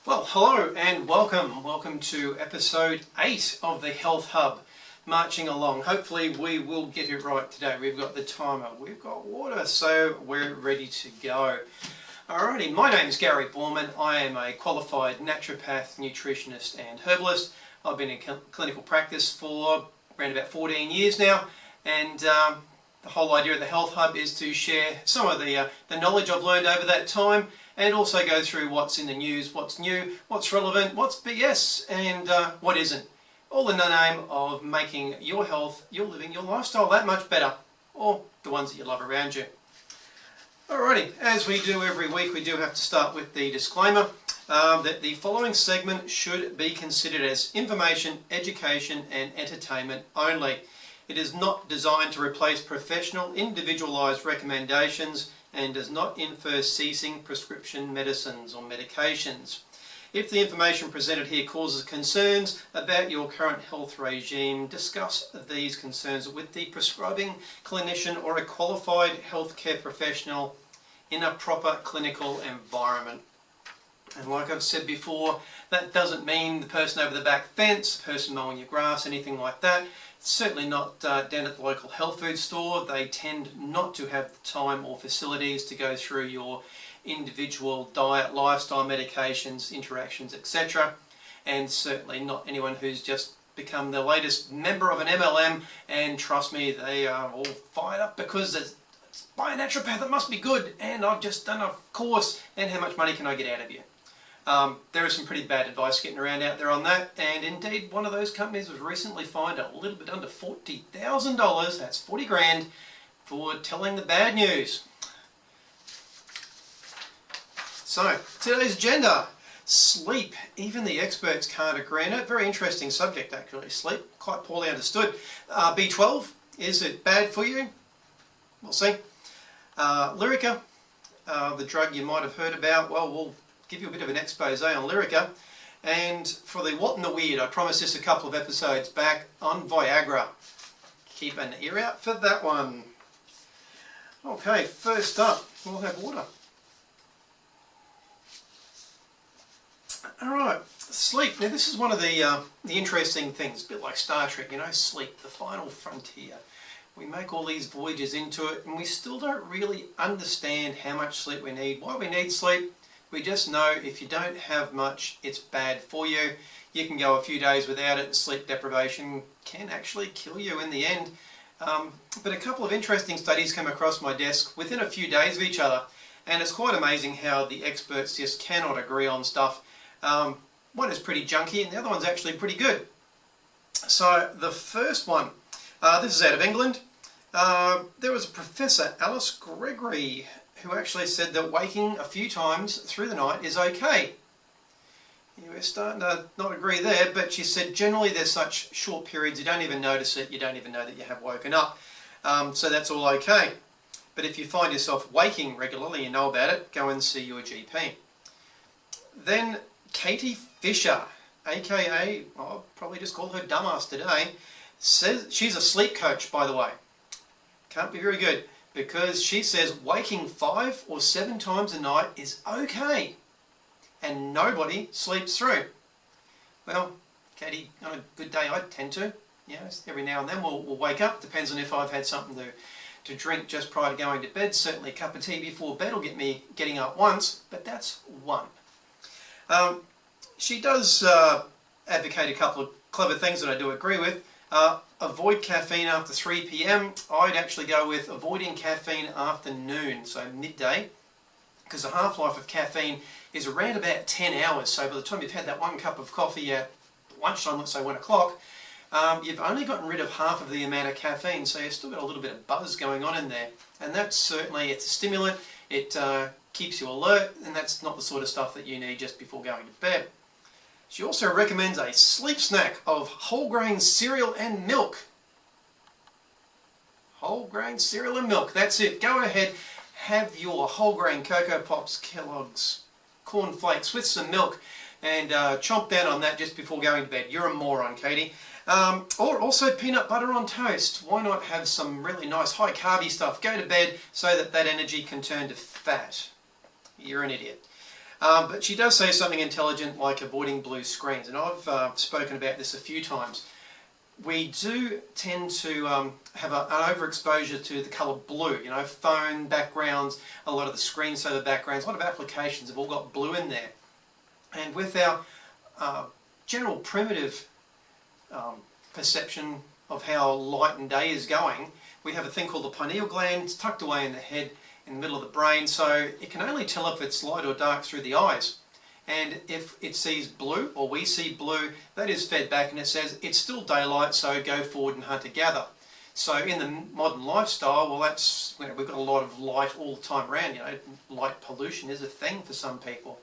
Well, hello and welcome. Welcome to episode 8 of the Health Hub. Marching along. Hopefully we will get it right today. We've got the timer, we've got water, so we're ready to go. Alrighty, my name is Gary Borman. I am a qualified naturopath, nutritionist and herbalist. I've been in clinical practice for around about 14 years now, and the whole idea of the Health Hub is to share some of the knowledge I've learned over that time, and also go through what's in the news, what's new, what's relevant, what's BS, and what isn't. All in the name of making your health, your living, your lifestyle that much better, or the ones that you love around you. Alrighty, as we do every week, we do have to start with the disclaimer that the following segment should be considered as information, education and entertainment only. It is not designed to replace professional, individualised recommendations and does not infer ceasing prescription medicines or medications. If the information presented here causes concerns about your current health regime, discuss these concerns with the prescribing clinician or a qualified healthcare professional in a proper clinical environment. And like I've said before, that doesn't mean the person over the back fence, the person mowing your grass, anything like that. It's certainly not down at the local health food store. They tend not to have the time or facilities to go through your individual diet, lifestyle, medications, interactions, etc. And certainly not anyone who's just become the latest member of an MLM, and trust me, they are all fired up because it's by a naturopath, it must be good, and I've just done a course, and how much money can I get out of you? There is some pretty bad advice getting around out there on that, and indeed one of those companies was recently fined a little bit under $40,000, that's 40 grand, for telling the bad news. So, today's agenda, sleep. Even the experts can't agree on it. Very interesting subject actually, sleep, quite poorly understood. B12, is it bad for you? We'll see. Lyrica, the drug you might have heard about, well, we'll give you a bit of an expose on Lyrica. And for the what and the weird, I promised this a couple of episodes back on Viagra. Keep an ear out for that one. Okay, first up, we'll have water. Alright, sleep. Now this is one of the interesting things, a bit like Star Trek, you know, sleep, the final frontier. We make all these voyages into it and we still don't really understand how much sleep we need, why we need sleep. We just know if you don't have much, it's bad for you. You can go a few days without it, and sleep deprivation can actually kill you in the end. But a couple of interesting studies came across my desk within a few days of each other, and it's quite amazing how the experts just cannot agree on stuff. One is pretty junky and the other one's actually pretty good. So the first one, this is out of England. There was a professor, Alice Gregory, who actually said that waking a few times through the night is okay. We're starting to not agree there, but she said generally there's such short periods you don't even notice it, you don't even know that you have woken up. So that's all okay. But if you find yourself waking regularly, you know about it, go and see your GP. Then Katie Fisher, aka, I'll probably just call her dumbass today, says she's a sleep coach, by the way. Can't be very good, because she says waking 5 or 7 times a night is okay, and nobody sleeps through. Well, Katie, on a good day I tend to, you know, every now and then we'll wake up, depends on if I've had something to drink just prior to going to bed. Certainly a cup of tea before bed will get me getting up once, but that's one. She does advocate a couple of clever things that I do agree with. Avoid caffeine after 3 p.m. I'd actually go with avoiding caffeine after noon, so midday, because the half-life of caffeine is around about 10 hours. So by the time you've had that one cup of coffee at lunchtime, let's say 1 o'clock, you've only gotten rid of half of the amount of caffeine, so you've still got a little bit of buzz going on in there. And that's certainly, it's a stimulant, it keeps you alert, and that's not the sort of stuff that you need just before going to bed. She also recommends a sleep snack of whole grain cereal and milk. Whole grain cereal and milk, that's it. Go ahead, have your whole grain Cocoa Pops, Kellogg's, corn flakes with some milk, and chomp down on that just before going to bed. You're a moron, Katie. Or also peanut butter on toast. Why not have some really nice high carby stuff? Go to bed so that that energy can turn to fat. You're an idiot. But she does say something intelligent like avoiding blue screens, and I've spoken about this a few times. We do tend to have an overexposure to the colour blue. You know, phone backgrounds, a lot of the screensaver backgrounds, a lot of applications have all got blue in there. And with our general primitive perception of how light and day is going, we have a thing called the pineal gland. It's tucked away in the head, in the middle of the brain, so it can only tell if it's light or dark through the eyes. And if it sees blue, or we see blue, that is fed back and it says it's still daylight, so go forward and hunt and gather. So in the modern lifestyle, well, that's, you know, we've got a lot of light all the time around. You know, light pollution is a thing for some people.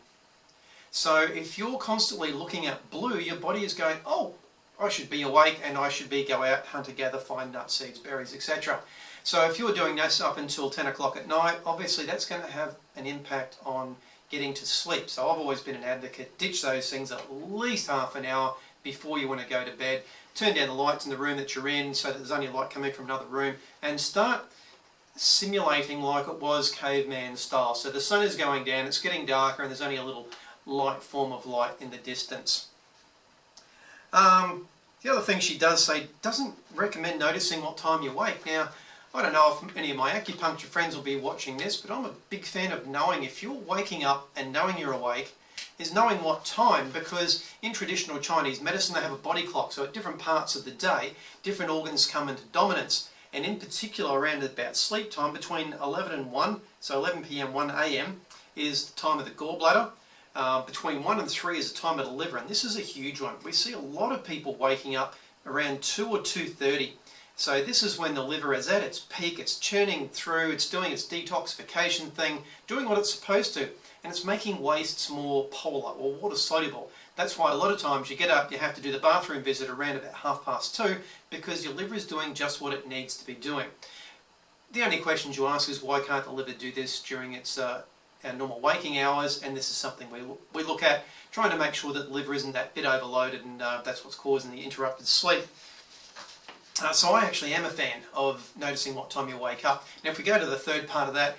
So if you're constantly looking at blue, your body is going, oh, I should be awake and I should go out, hunt and gather, find nuts, seeds, berries, etc. So if you're doing this up until 10 o'clock at night, obviously that's going to have an impact on getting to sleep. So I've always been an advocate, ditch those things at least half an hour before you want to go to bed. Turn down the lights in the room that you're in so that there's only light coming from another room, and start simulating like it was caveman style. So the sun is going down, it's getting darker, and there's only a little light form of light in the distance. The other thing she does say, doesn't recommend noticing what time you wake. Now, I don't know if any of my acupuncture friends will be watching this, but I'm a big fan of knowing if you're waking up and knowing you're awake, is knowing what time, because in traditional Chinese medicine they have a body clock, so at different parts of the day, different organs come into dominance, and in particular around about sleep time, between 11 and 1, so 11 p.m, 1 a.m. is the time of the gallbladder. Between 1 and 3 is the time of the liver, and this is a huge one. We see a lot of people waking up around 2 or 2:30. So this is when the liver is at its peak, it's churning through, it's doing its detoxification thing, doing what it's supposed to, and it's making wastes more polar or water soluble. That's why a lot of times you get up, you have to do the bathroom visit around about 2:30, because your liver is doing just what it needs to be doing. The only questions you ask is, why can't the liver do this during its our normal waking hours? And this is something we look at, trying to make sure that the liver isn't that bit overloaded, and that's what's causing the interrupted sleep. So I actually am a fan of noticing what time you wake up. Now if we go to the third part of that,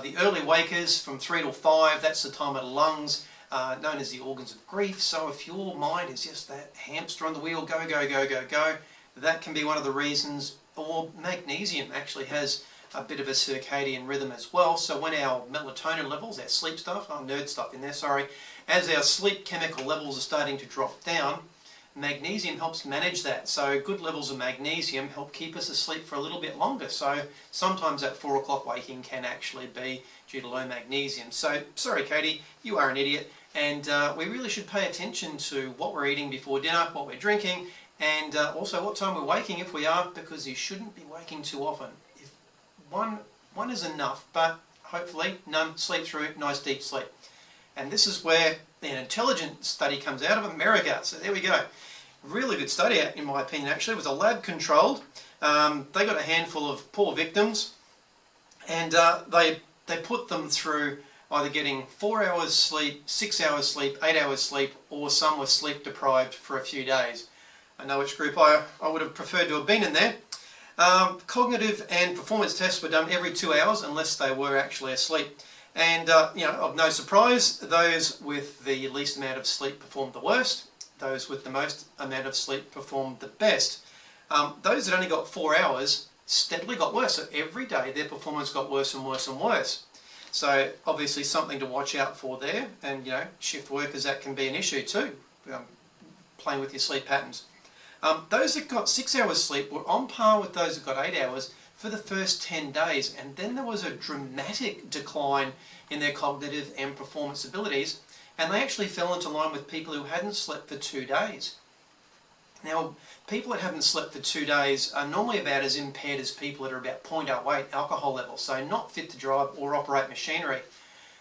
the early wakers from 3 till 5, that's the time of the lungs, known as the organs of grief. So if your mind is just that hamster on the wheel, go, go, go, go, go, that can be one of the reasons. Or magnesium actually has a bit of a circadian rhythm as well. So when our melatonin levels, our sleep stuff, nerd stuff in there, sorry, as our sleep chemical levels are starting to drop down, magnesium helps manage that. So good levels of magnesium help keep us asleep for a little bit longer. So sometimes that 4 o'clock waking can actually be due to low magnesium. So sorry Katie, you are an idiot, and we really should pay attention to what we're eating before dinner, what we're drinking, and also what time we're waking if we are, because you shouldn't be waking too often. If one is enough, but hopefully none. Sleep through, nice deep sleep. And this is where an intelligent study comes out of America. So there we go. Really good study, in my opinion, actually. It was a lab controlled. They got a handful of poor victims, and they put them through either getting 4 hours sleep, 6 hours sleep, 8 hours sleep, or some were sleep deprived for a few days. I know which group I would have preferred to have been in there. Cognitive and performance tests were done every 2 hours unless they were actually asleep. And, you know, of no surprise, those with the least amount of sleep performed the worst. Those with the most amount of sleep performed the best. Those that only got 4 hours steadily got worse. So every day their performance got worse and worse and worse. So obviously something to watch out for there. And, you know, shift workers, that can be an issue too, playing with your sleep patterns. Those that got 6 hours sleep were on par with those that got 8 hours for the first 10 days, and then there was a dramatic decline in their cognitive and performance abilities, and they actually fell into line with people who hadn't slept for 2 days. Now, people that haven't slept for 2 days are normally about as impaired as people that are about 0.08 alcohol levels, so not fit to drive or operate machinery.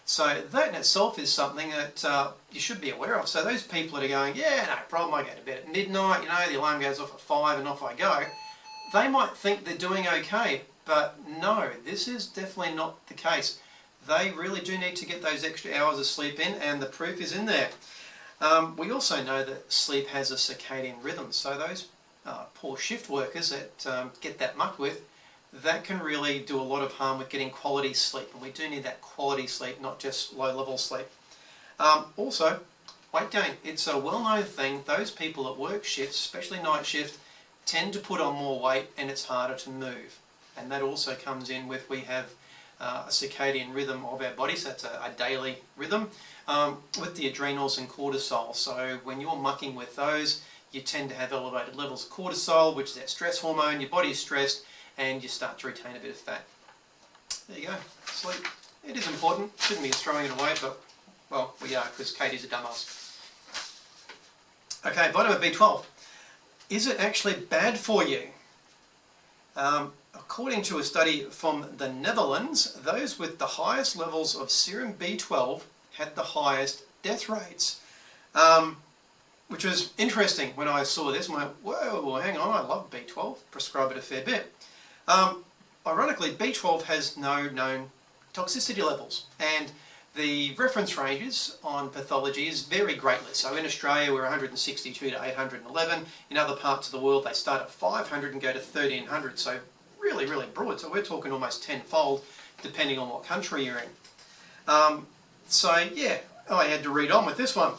So that in itself is something that you should be aware of. So those people that are going, yeah, no problem, I go to bed at midnight, you know, the alarm goes off at 5 and off I go, they might think they're doing okay, but no, this is definitely not the case. They really do need to get those extra hours of sleep in, and the proof is in there. We also know that sleep has a circadian rhythm, so those poor shift workers that get that mucked with, that can really do a lot of harm with getting quality sleep, and we do need that quality sleep, not just low-level sleep. Also, weight gain. It's a well-known thing. Those people that work shifts, especially night shift, tend to put on more weight and it's harder to move. And that also comes in with we have a circadian rhythm of our body, so that's a daily rhythm, with the adrenals and cortisol. So when you're mucking with those, you tend to have elevated levels of cortisol, which is that stress hormone. Your body's stressed and you start to retain a bit of fat. There you go. Sleep. It is important. Shouldn't be throwing it away, but, well, we are, because Katie's a dumbass. Okay, vitamin B12. Is it actually bad for you? According to a study from the Netherlands, those with the highest levels of serum B12 had the highest death rates. Which was interesting when I saw this. I went, whoa, hang on, I love B12, prescribe it a fair bit. Ironically, B12 has no known toxicity levels, and the reference ranges on pathologies vary greatly. So in Australia we're 162 to 811. In other parts of the world they start at 500 and go to 1300. So really, really broad. So we're talking almost tenfold depending on what country you're in. So yeah, I had to read on with this one.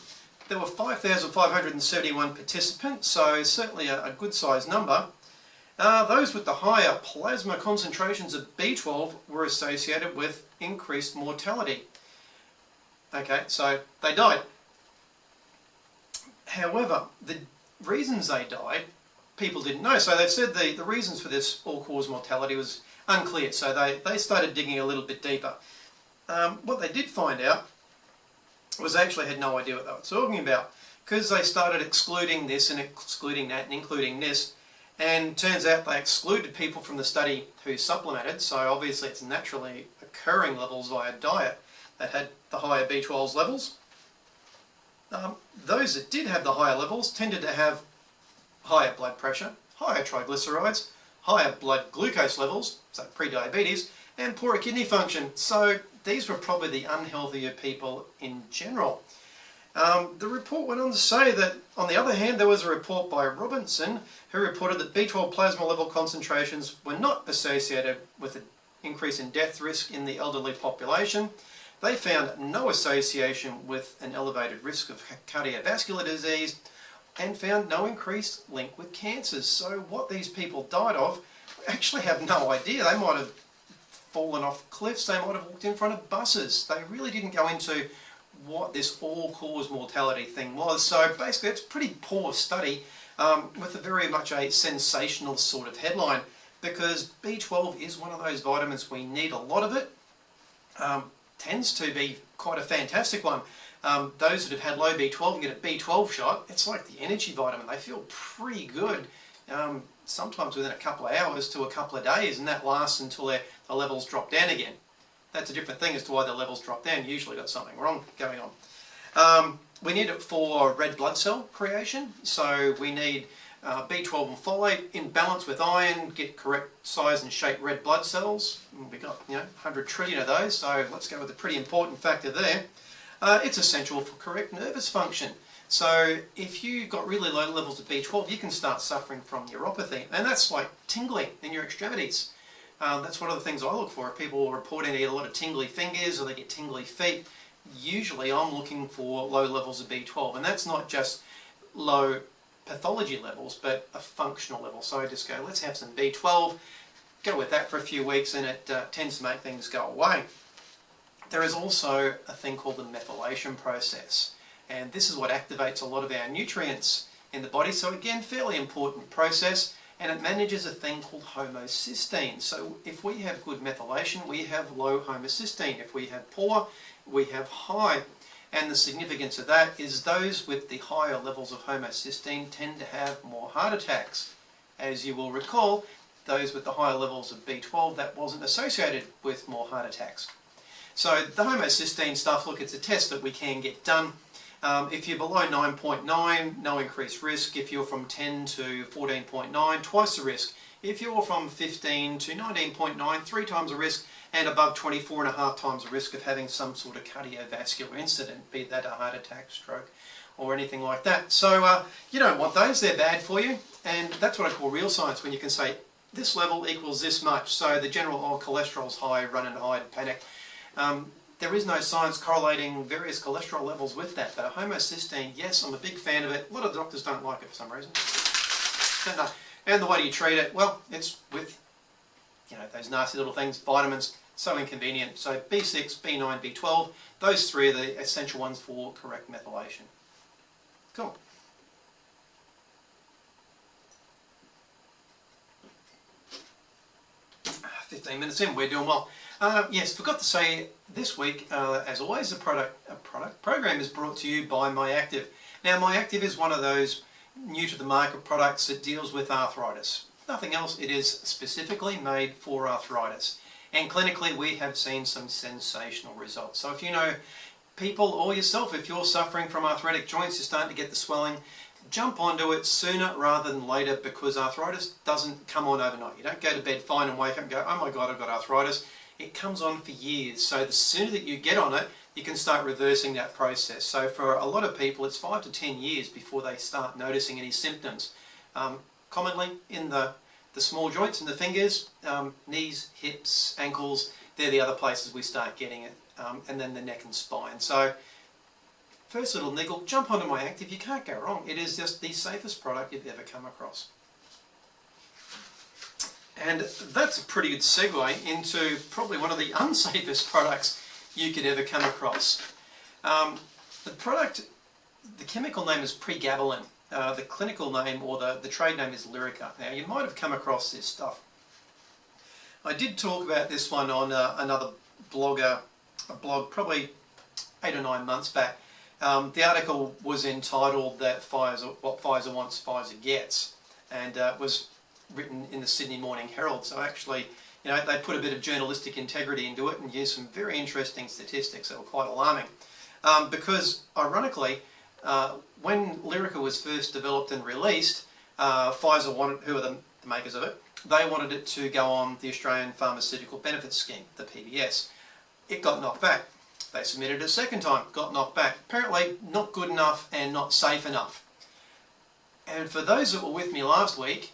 There were 5,571 participants, so certainly a good sized number. Those with the higher plasma concentrations of B12 were associated with increased mortality. Okay, so they died. However, the reasons they died, people didn't know. So they said the reasons for this all-cause mortality was unclear. So they started digging a little bit deeper. What they did find out was they actually had no idea what they were talking about, because they started excluding this and excluding that and including this. And turns out they excluded people from the study who supplemented. So obviously it's naturally occurring levels via diet that had the higher B12 levels. Those that did have the higher levels tended to have higher blood pressure, higher triglycerides, higher blood glucose levels, so pre-diabetes, and poorer kidney function. So these were probably the unhealthier people in general. The report went on to say that, on the other hand, there was a report by Robinson who reported that B12 plasma level concentrations were not associated with an increase in death risk in the elderly population. They found no association with an elevated risk of cardiovascular disease and found no increased link with cancers. So what these people died of, we actually have no idea. They might have fallen off cliffs, they might have walked in front of buses. They really didn't go into what this all-cause mortality thing was. So basically it's a pretty poor study with a very much a sensational sort of headline, because B12 is one of those vitamins, we need a lot of it. Tends to be quite a fantastic one. Those that have had low B12 and get a B12 shot, it's like the energy vitamin. They feel pretty good, sometimes within a couple of hours to a couple of days, and that lasts until the levels drop down again. That's a different thing as to why the levels drop down. You usually got something wrong going on. We need it for red blood cell creation, so we need B12 and folate in balance with iron, get correct size and shape red blood cells. We've got 100 trillion of those, so let's go with a pretty important factor there. It's essential for correct nervous function. So if you've got really low levels of B12, you can start suffering from neuropathy, and that's like tingling in your extremities. That's one of the things I look for. If people reporting they get a lot of tingly fingers or they get tingly feet, usually I'm looking for low levels of B12, and that's not just low pathology levels, but a functional level. So I just go, let's have some B12, go with that for a few weeks, and it tends to make things go away. There is also a thing called the methylation process, and this is what activates a lot of our nutrients in the body. So again, fairly important process, and it manages a thing called homocysteine. So if we have good methylation, we have low homocysteine. If we have poor, we have high. And the significance of that is those with the higher levels of homocysteine tend to have more heart attacks. As you will recall, those with the higher levels of B12, that wasn't associated with more heart attacks. So the homocysteine stuff, look, it's a test that we can get done. If you're below 9.9, no increased risk. If you're from 10 to 14.9, twice the risk. If you're from 15 to 19.9, 3 times the risk, and above 24.5 times the risk of having some sort of cardiovascular incident, be that a heart attack, stroke, or anything like that. So you don't want those, they're bad for you, and that's what I call real science, when you can say this level equals this much. So the general, oh, cholesterol's high, run and hide, panic. there is no science correlating various cholesterol levels with that. But homocysteine, yes, I'm a big fan of it. A lot of doctors don't like it for some reason. Don't know. And the way do you treat it? Well, it's with, those nasty little things, vitamins, so inconvenient. So B6, B9, B12, those three are the essential ones for correct methylation. Cool. Ah, 15 minutes in, we're doing well. Yes, forgot to say this week, as always, the program is brought to you by MyActive. Now, MyActive is one of those new to the market products that deals with arthritis. Nothing else, it is specifically made for arthritis. And clinically, we have seen some sensational results. So if you know people or yourself, if you're suffering from arthritic joints, you're starting to get the swelling, jump onto it sooner rather than later, because arthritis doesn't come on overnight. You don't go to bed fine and wake up and go, oh my God, I've got arthritis. It comes on for years. So the sooner that you get on it, you can start reversing that process. So for a lot of people, it's 5 to 10 years before they start noticing any symptoms. Commonly in the small joints and the fingers, knees, hips, ankles, they're the other places we start getting it. And then the neck and spine. So first little niggle, jump onto MyActive. You can't go wrong. It is just the safest product you've ever come across. And that's a pretty good segue into probably one of the unsafest products you could ever come across. The chemical name is pregabalin. The clinical name, or the trade name, is Lyrica. Now, you might have come across this stuff. I did talk about this one on another blog probably 8 or 9 months back. The article was entitled What Pfizer Wants, Pfizer Gets, and was written in the Sydney Morning Herald. So actually, they put a bit of journalistic integrity into it and used some very interesting statistics that were quite alarming. Because, ironically, when Lyrica was first developed and released, Pfizer wanted, who are the makers of it, they wanted it to go on the Australian Pharmaceutical Benefits Scheme, the PBS. It got knocked back. They submitted it a second time, got knocked back. Apparently not good enough and not safe enough. And for those that were with me last week,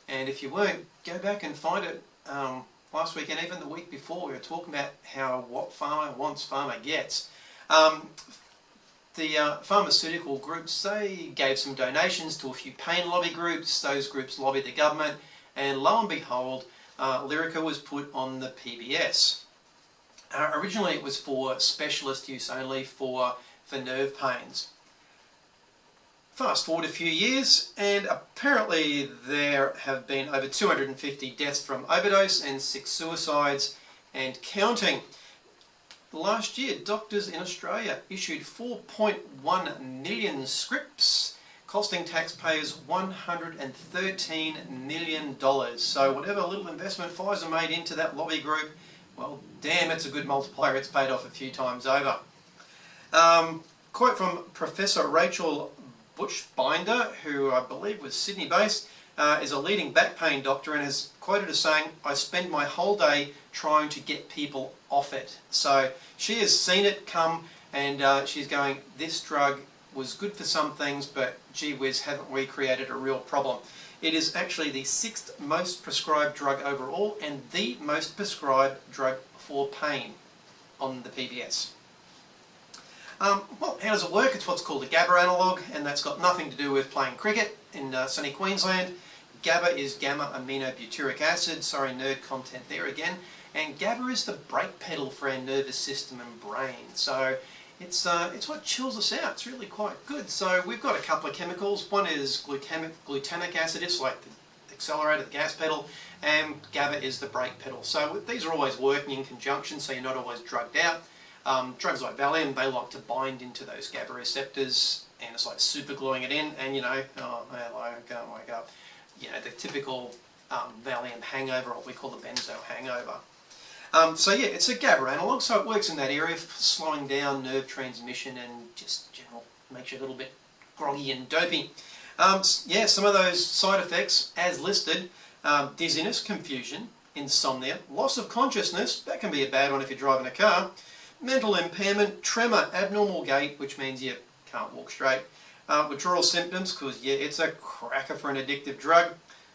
and if you weren't, go back and find it. Last week and even the week before, we were talking about how what pharma wants, pharma gets. The pharmaceutical groups, they gave some donations to a few pain lobby groups. Those groups lobbied the government, and lo and behold, Lyrica was put on the PBS. Originally it was for specialist use only, for nerve pains. Fast forward a few years, and apparently there have been over 250 deaths from overdose and 6 suicides and counting. Last year, doctors in Australia issued 4.1 million scripts, costing taxpayers $113 million. So whatever little investment Pfizer made into that lobby group, well, damn, it's a good multiplier. It's paid off a few times over. Quote from Professor Rachel Bushbinder, who I believe was Sydney-based, is a leading back pain doctor, and is quoted as saying, "I spend my whole day trying to get people off it." So she has seen it come, and she's going, this drug was good for some things, but gee whiz, haven't we created a real problem? It is actually the 6th most prescribed drug overall, and the most prescribed drug for pain on the PBS. Well, how does it work? It's what's called a GABA analog, and that's got nothing to do with playing cricket in sunny Queensland. GABA is gamma-aminobutyric acid. Sorry, nerd content there again. And GABA is the brake pedal for our nervous system and brain. So it's what chills us out. It's really quite good. So we've got a couple of chemicals. One is glutamic acid. It's like the accelerator, the gas pedal, and GABA is the brake pedal. So these are always working in conjunction, so you're not always drugged out. Drugs like Valium, they like to bind into those GABA receptors, and it's like super gluing it in, and oh, hello, go and wake up. The typical Valium hangover, or what we call the benzo hangover. So yeah, it's a GABA analog, so it works in that area for slowing down nerve transmission and just general, makes you a little bit groggy and dopey. Yeah, some of those side effects, as listed, dizziness, confusion, insomnia, loss of consciousness, that can be a bad one if you're driving a car, mental impairment, tremor, abnormal gait, which means you can't walk straight, withdrawal symptoms, because yeah, it's a cracker for an addictive drug,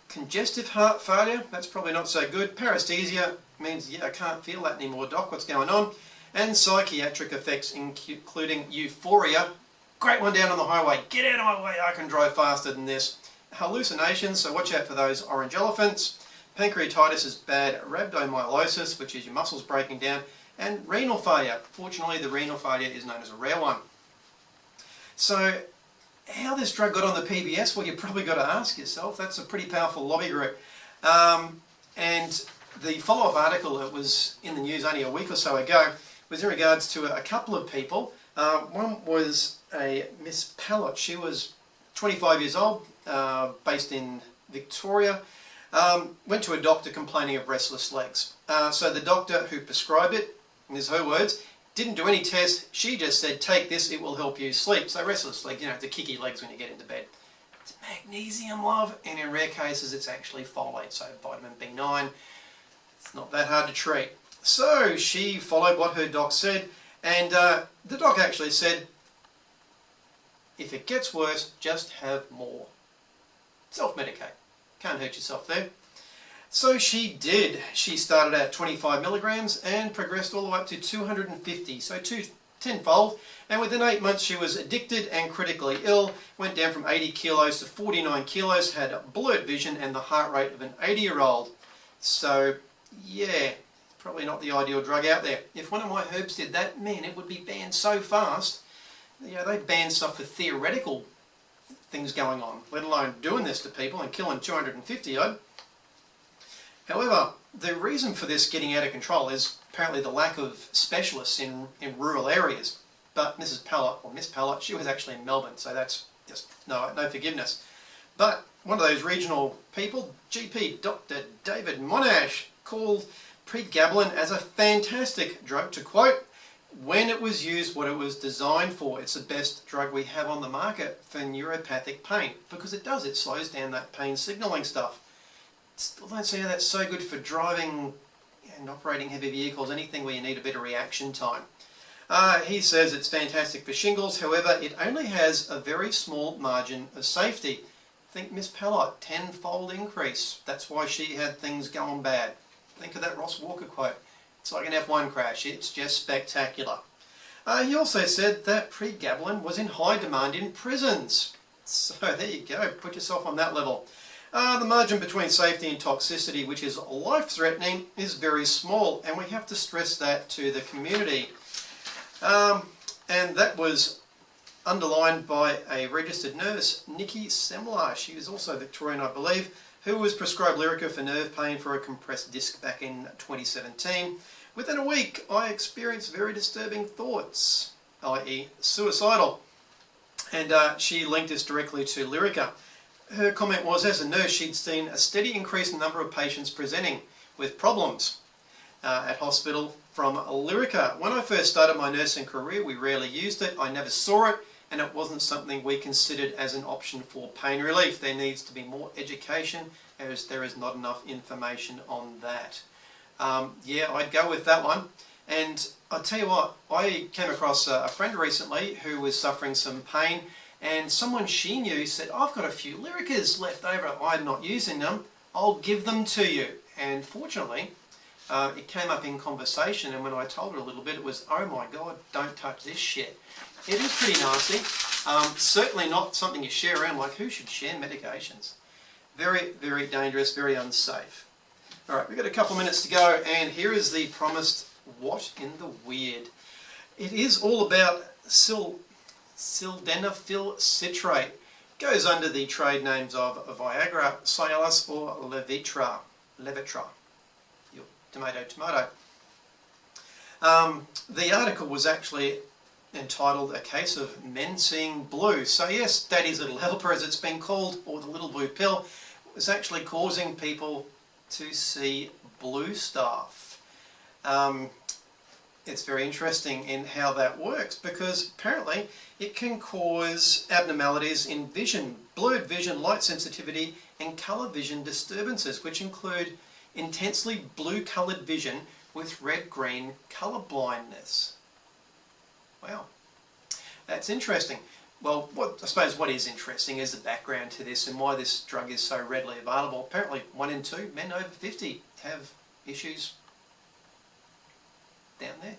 congestive heart failure, that's probably not so good, paresthesia, means yeah, I can't feel that anymore, doc, what's going on, and psychiatric effects including euphoria. Great one down on the highway. Get out of my way, I can drive faster than this. Hallucinations, so watch out for those orange elephants. Pancreatitis is bad. Rhabdomyolysis, which is your muscles breaking down. And renal failure. Fortunately, the renal failure is known as a rare one. So, how this drug got on the PBS? Well, you've probably got to ask yourself. That's a pretty powerful lobby group. And the follow-up article that was in the news only a week or so ago was in regards to a couple of people. One was a Miss Pallot. She was 25 years old, based in Victoria. Went to a doctor complaining of restless legs. So the doctor who prescribed it, and these are her words, didn't do any tests. She just said, take this, it will help you sleep. So restless legs, you know, the kicky legs when you get into bed. It's magnesium, love, and in rare cases it's actually folate, so vitamin B9. It's not that hard to treat. So she followed what her doc said, and the doc actually said, if it gets worse, just have more. Self-medicate. Can't hurt yourself there. So she did. She started at 25 milligrams and progressed all the way up to 250, so tenfold. And within 8 months she was addicted and critically ill, went down from 80 kilos to 49 kilos, had blurred vision and the heart rate of an 80-year-old. So yeah, probably not the ideal drug out there. If one of my herbs did that, man, it would be banned so fast. You know, they ban stuff for theoretical things going on, let alone doing this to people and killing 250 odd. However, the reason for this getting out of control is apparently the lack of specialists in rural areas. But Mrs. Pallot, or Miss Pallot, she was actually in Melbourne, so that's just no forgiveness. But one of those regional people, GP Dr. David Monash, called pregabalin as a fantastic drug, to quote, when it was used what it was designed for. It's the best drug we have on the market for neuropathic pain, because it does, it slows down that pain signalling stuff. Still don't see how that's so good for driving and operating heavy vehicles, anything where you need a bit of reaction time. He says it's fantastic for shingles, however it only has a very small margin of safety. Think Miss Pallot, tenfold increase. That's why she had things going bad. Think of that Ross Walker quote. It's like an F1 crash, it's just spectacular. He also said that pregabalin was in high demand in prisons. So there you go, put yourself on that level. The margin between safety and toxicity, which is life-threatening, is very small, and we have to stress that to the community. And that was underlined by a registered nurse, Nikki Semler. She was also Victorian, I believe, who was prescribed Lyrica for nerve pain for a compressed disc back in 2017. Within a week, I experienced very disturbing thoughts, i.e. suicidal. And she linked this directly to Lyrica. Her comment was, as a nurse, she'd seen a steady increase in the number of patients presenting with problems at hospital from Lyrica. When I first started my nursing career, we rarely used it. I never saw it, and it wasn't something we considered as an option for pain relief. There needs to be more education, as there is not enough information on that. Yeah, I'd go with that one. And I'll tell you what, I came across a friend recently who was suffering some pain, and someone she knew said, I've got a few Lyricas left over, I'm not using them, I'll give them to you. And fortunately, it came up in conversation, and when I told her a little bit, it was, oh my God, don't touch this shit. It is pretty nasty. Certainly not something you share around, like who should share medications? Very, very dangerous, very unsafe. Alright, we've got a couple minutes to go, and here is the promised what in the weird. It is all about sildenafil citrate. Goes under the trade names of Viagra, Cialis, or Levitra. Your tomato. The article was actually entitled A Case of Men Seeing Blue. So yes, Daddy's Little Helper, as it's been called, or the Little Blue Pill, was actually causing people to see blue stuff. It's very interesting in how that works, because apparently it can cause abnormalities in vision, blurred vision, light sensitivity, and colour vision disturbances, which include intensely blue-coloured vision with red-green colour blindness. Wow, that's interesting. Well, I suppose what is interesting is the background to this and why this drug is so readily available. Apparently 1 in 2 men over 50 have issues down there.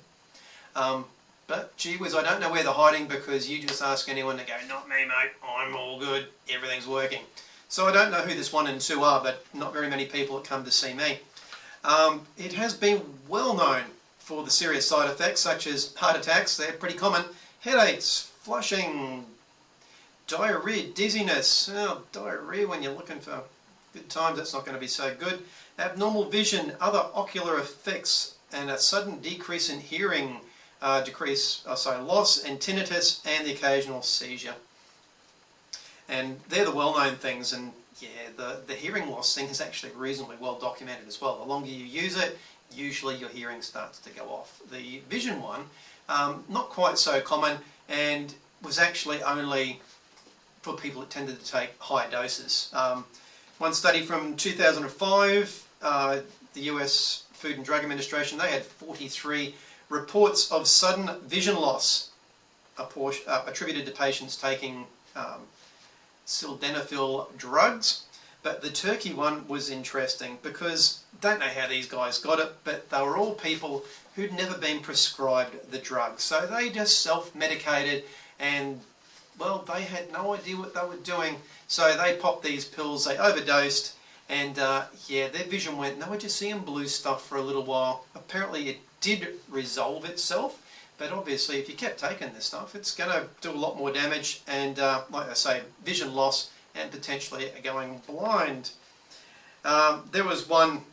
But gee whiz, I don't know where they're hiding, because you just ask anyone to go, not me mate, I'm all good, everything's working. So I don't know who this 1 and 2 are, but not very many people that come to see me. It has been well known for the serious side effects such as heart attacks, they're pretty common, headaches, flushing, diarrhea, dizziness. Oh, diarrhea when you're looking for good times, that's not going to be so good. Abnormal vision, other ocular effects, and a sudden decrease in hearing, loss and tinnitus, and the occasional seizure. And they're the well-known things, and yeah, the hearing loss thing is actually reasonably well documented as well. The longer you use it, usually your hearing starts to go off. The vision one, not quite so common, and was actually only for people that tended to take higher doses. One study from 2005, the US Food and Drug Administration, they had 43 reports of sudden vision loss attributed to patients taking sildenafil drugs. But the Turkey one was interesting because, don't know how these guys got it, but they were all people who'd never been prescribed the drug. So they just self-medicated, and well, they had no idea what they were doing. So they popped these pills, they overdosed, and yeah, their vision went, they were just seeing blue stuff for a little while. Apparently it did resolve itself, but obviously if you kept taking this stuff, it's going to do a lot more damage, and like I say, vision loss and potentially going blind. There was one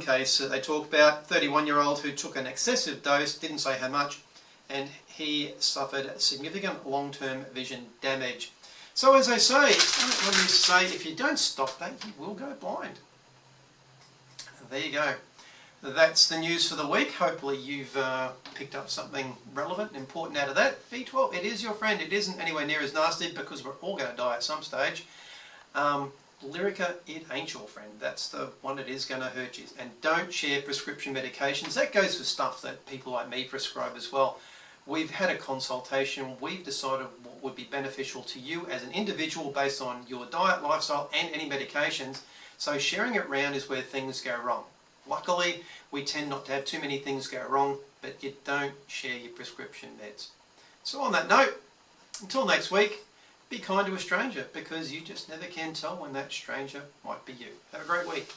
case that they talk about, 31-year-old who took an excessive dose, didn't say how much, and he suffered significant long-term vision damage. So as I say, when you say if you don't stop that, you will go blind. There you go. That's the news for the week. Hopefully you've picked up something relevant and important out of that. B12, it is your friend. It isn't anywhere near as nasty, because we're all going to die at some stage. Lyrica, it ain't your friend. That's the one that is going to hurt you. And don't share prescription medications. That goes for stuff that people like me prescribe as well. We've had a consultation. We've decided what would be beneficial to you as an individual based on your diet, lifestyle, and any medications. So sharing it around is where things go wrong. Luckily, we tend not to have too many things go wrong, but you don't share your prescription meds. So on that note, until next week, be kind to a stranger, because you just never can tell when that stranger might be you. Have a great week.